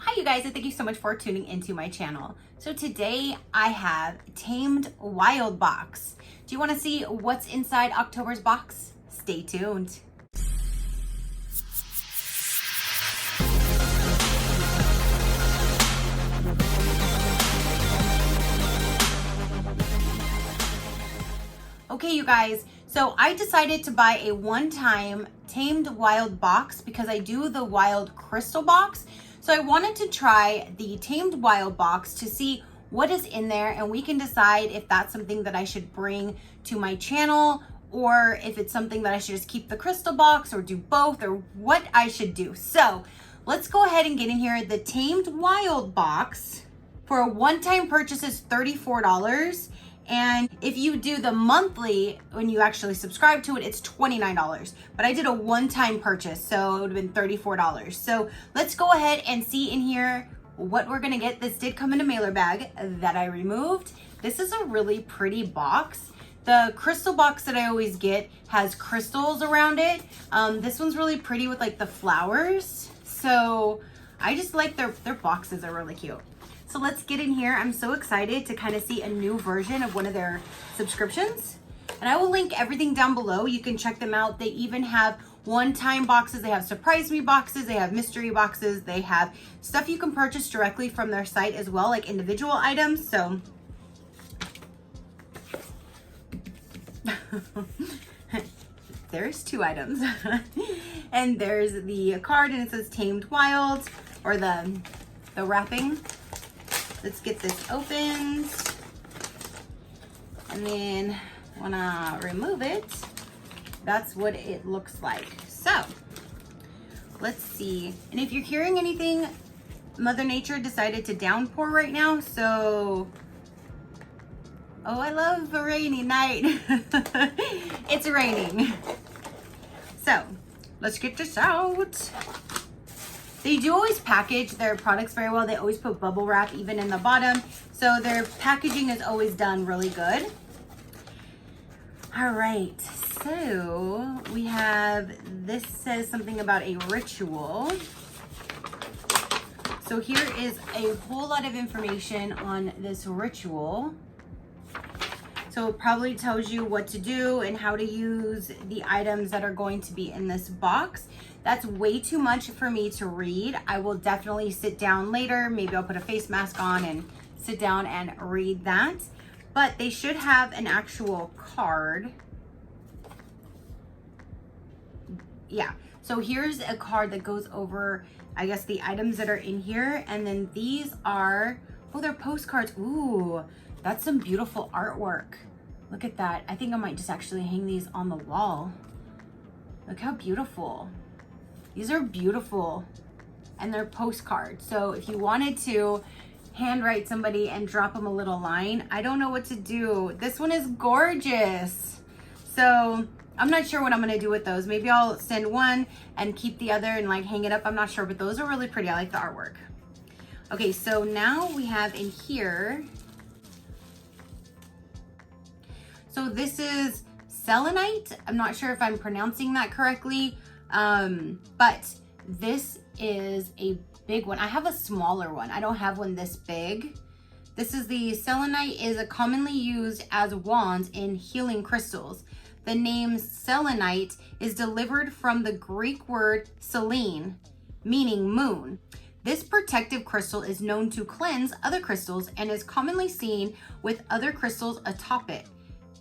Hi you guys, and thank you so much for tuning into my channel. So today I have Tamed Wild Box. Do you want to see what's inside October's box? Stay tuned. Okay, you guys, so I decided to buy a one-time Tamed Wild box because I do the Wild Crystal box. So I wanted to try the Tamed Wild box to see what is in there, and we can decide if that's something that I should bring to my channel or if it's something that I should just keep the crystal box or do both or what I should do. So let's go ahead and get in here. The Tamed Wild box for a one-time purchase is $34. And if you do the monthly, when you actually subscribe to it, it's $29. But I did a one-time purchase, so it would have been $34. So let's go ahead and see in here what we're gonna get. This did come in a mailer bag that I removed. This is a really pretty box. The crystal box that I always get has crystals around it. This one's really pretty with like the flowers. So I just like their boxes are really cute. So let's get in here. I'm so excited to kind of see a new version of one of their subscriptions. And I will link everything down below. You can check them out. They even have one-time boxes. They have surprise me boxes. They have mystery boxes. They have stuff you can purchase directly from their site as well, like individual items. So there's two items. And there's the card and it says Tamed Wild, or the wrapping. Let's get this opened, and then wanna remove it. That's what it looks like. So let's see. And if you're hearing anything, Mother Nature decided to downpour right now. So, oh, I love a rainy night. It's raining. So let's get this out. They do always package their products very well. They always put bubble wrap even in the bottom. So their packaging is always done really good. All right, so we have, this says something about a ritual. So here is a whole lot of information on this ritual. So it probably tells you what to do and how to use the items that are going to be in this box. That's way too much for me to read. I will definitely sit down later. Maybe I'll put a face mask on and sit down and read that. But they should have an actual card. Yeah, so here's a card that goes over, I guess, the items that are in here. And then these are, oh, they're postcards. Ooh, that's some beautiful artwork. Look at that. I think I might just actually hang these on the wall. Look how beautiful. These are beautiful, and they're postcards. So if you wanted to handwrite somebody and drop them a little line, I don't know what to do. This one is gorgeous. So I'm not sure what I'm gonna do with those. Maybe I'll send one and keep the other and like hang it up. I'm not sure, but those are really pretty. I like the artwork. Okay, so now we have in here, so this is Selenite. I'm not sure if I'm pronouncing that correctly. But this is a big one. I have a smaller one. I don't have one this big. This is the Selenite, is a commonly used as wands in healing crystals. The name Selenite is delivered from the Greek word Selene, meaning moon. This protective crystal is known to cleanse other crystals and is commonly seen with other crystals atop it.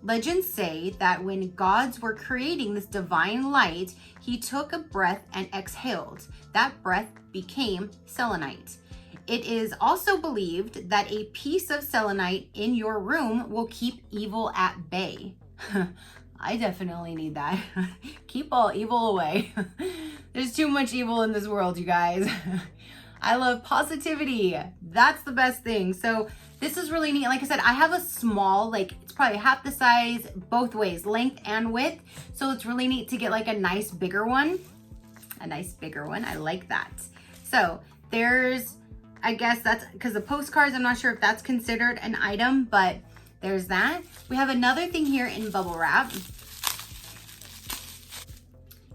Legends say that when gods were creating this divine light, he took a breath and exhaled. That breath became selenite. It is also believed that a piece of selenite in your room will keep evil at bay. I definitely need that. Keep all evil away. There's too much evil in this world, you guys. I love positivity. That's the best thing. So this is really neat. Like I said, I have a small, like it's probably half the size both ways, length and width. So it's really neat to get like a nice bigger one. A nice bigger one. I like that. So there's, I guess that's because the postcards, I'm not sure if that's considered an item, but there's that. We have another thing here in bubble wrap.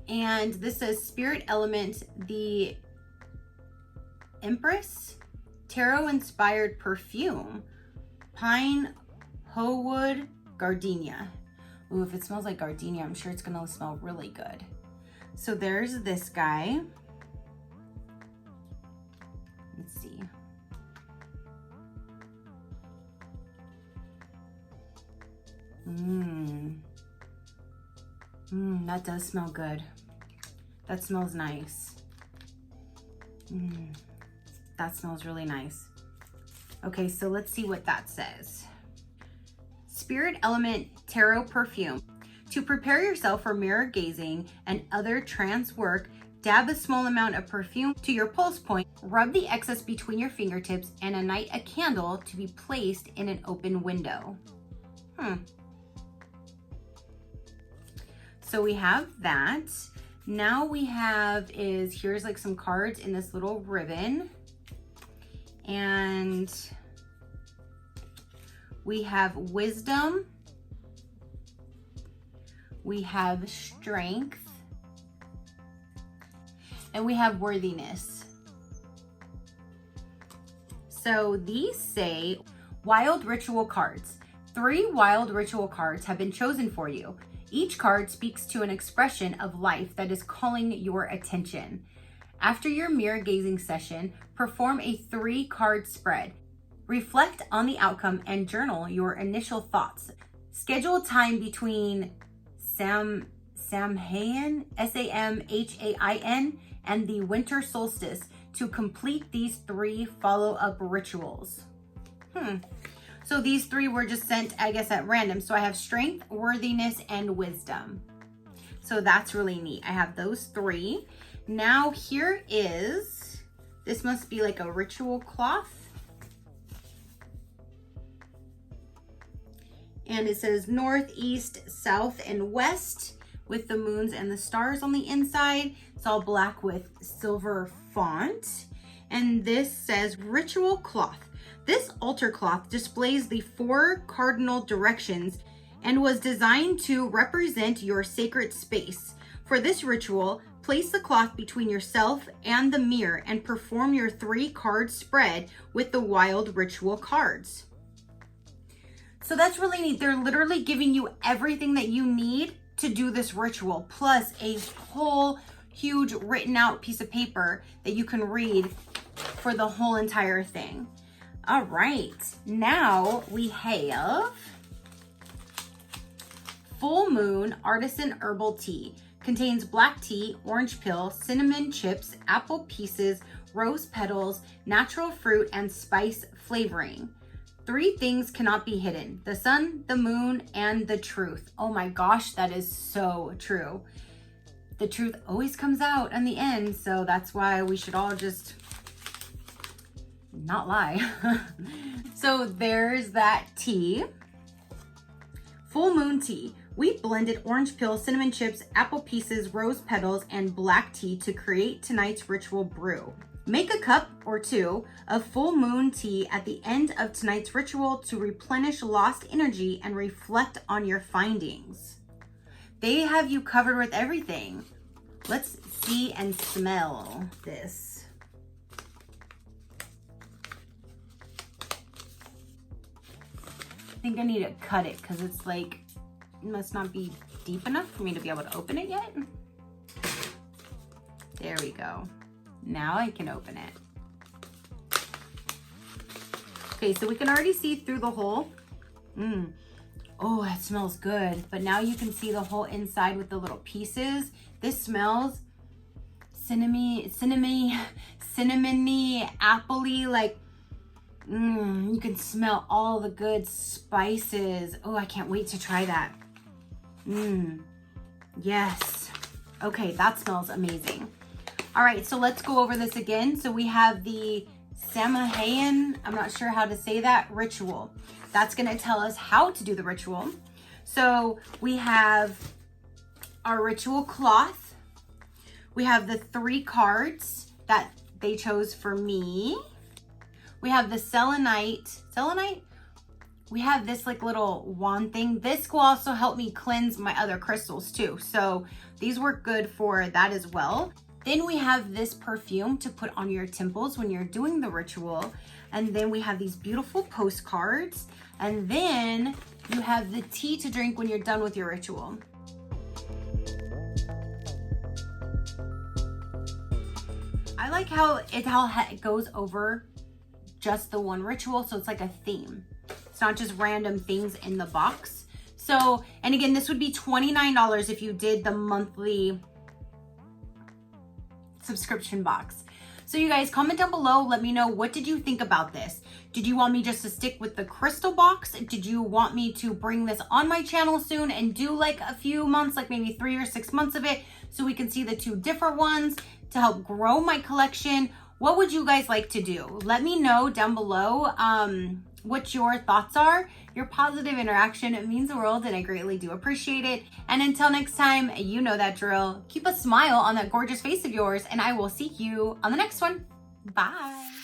And this says Spirit Element, the Empress Tarot Inspired Perfume, Pine, Howood, Gardenia. Ooh, if it smells like gardenia, I'm sure it's gonna smell really good. So there's this guy. Let's see. That does smell good. That smells nice. That smells really nice. Okay, so let's see what that says. Spirit Element Tarot Perfume. To prepare yourself for mirror gazing and other trance work, dab a small amount of perfume to your pulse point, rub the excess between your fingertips, and ignite a candle to be placed in an open window. So we have that. Now we have here's like some cards in this little ribbon. And we have wisdom. We have strength. And we have worthiness. So these say wild ritual cards. 3 wild ritual cards have been chosen for you. Each card speaks to an expression of life that is calling your attention. After your mirror gazing session, perform a 3-card spread. Reflect on the outcome and journal your initial thoughts. Schedule time between Samhain, Samhain, and the winter solstice to complete these 3 follow-up rituals. So these 3 were just sent, I guess, at random. So I have strength, worthiness, and wisdom. So that's really neat. I have those 3. Now here is, this must be like a ritual cloth. And it says north, east, south, and west with the moons and the stars on the inside. It's all black with silver font. And this says ritual cloth. This altar cloth displays the 4 cardinal directions and was designed to represent your sacred space. For this ritual, place the cloth between yourself and the mirror and perform your 3-card spread with the wild ritual cards. So that's really neat. They're literally giving you everything that you need to do this ritual, plus a whole huge written out piece of paper that you can read for the whole entire thing. All right, now we have Full Moon Artisan Herbal Tea. Contains black tea, orange peel, cinnamon chips, apple pieces, rose petals, natural fruit, and spice flavoring. 3 things cannot be hidden: the sun, the moon, and the truth. Oh my gosh, that is so true. The truth always comes out in the end, so that's why we should all just not lie. So there's that tea. Full Moon Tea. We blended orange peel, cinnamon chips, apple pieces, rose petals, and black tea to create tonight's ritual brew. Make a cup or 2 of full moon tea at the end of tonight's ritual to replenish lost energy and reflect on your findings. They have you covered with everything. Let's see and smell this. I think I need to cut it because it's like, it must not be deep enough for me to be able to open it yet. There we go. Now I can open it. Okay, so we can already see through the hole. Oh, that smells good. But now you can see the whole inside with the little pieces. This smells cinnamony, appley, like, you can smell all the good spices. Oh, I can't wait to try that. Yes. Okay, that smells amazing. All right, so let's go over this again. So we have the Samhain, I'm not sure how to say that, ritual. That's gonna tell us how to do the ritual. So we have our ritual cloth. We have the 3 cards that they chose for me. We have the selenite. We have this like little wand thing. This will also help me cleanse my other crystals too. So these work good for that as well. Then we have this perfume to put on your temples when you're doing the ritual. And then we have these beautiful postcards. And then you have the tea to drink when you're done with your ritual. I like how it goes over just the one ritual, so it's like a theme. It's not just random things in the box. So, and again, this would be $29 if you did the monthly subscription box. So you guys, comment down below, let me know, what did you think about this? Did you want me just to stick with the crystal box? Did you want me to bring this on my channel soon and do like a few months, like maybe 3 or 6 months of it, so we can see the 2 different ones to help grow my collection? What would you guys like to do? Let me know down below what your thoughts are. Your positive interaction, it means the world, and I greatly do appreciate it. And until next time, you know that drill. Keep a smile on that gorgeous face of yours, and I will see you on the next one. Bye.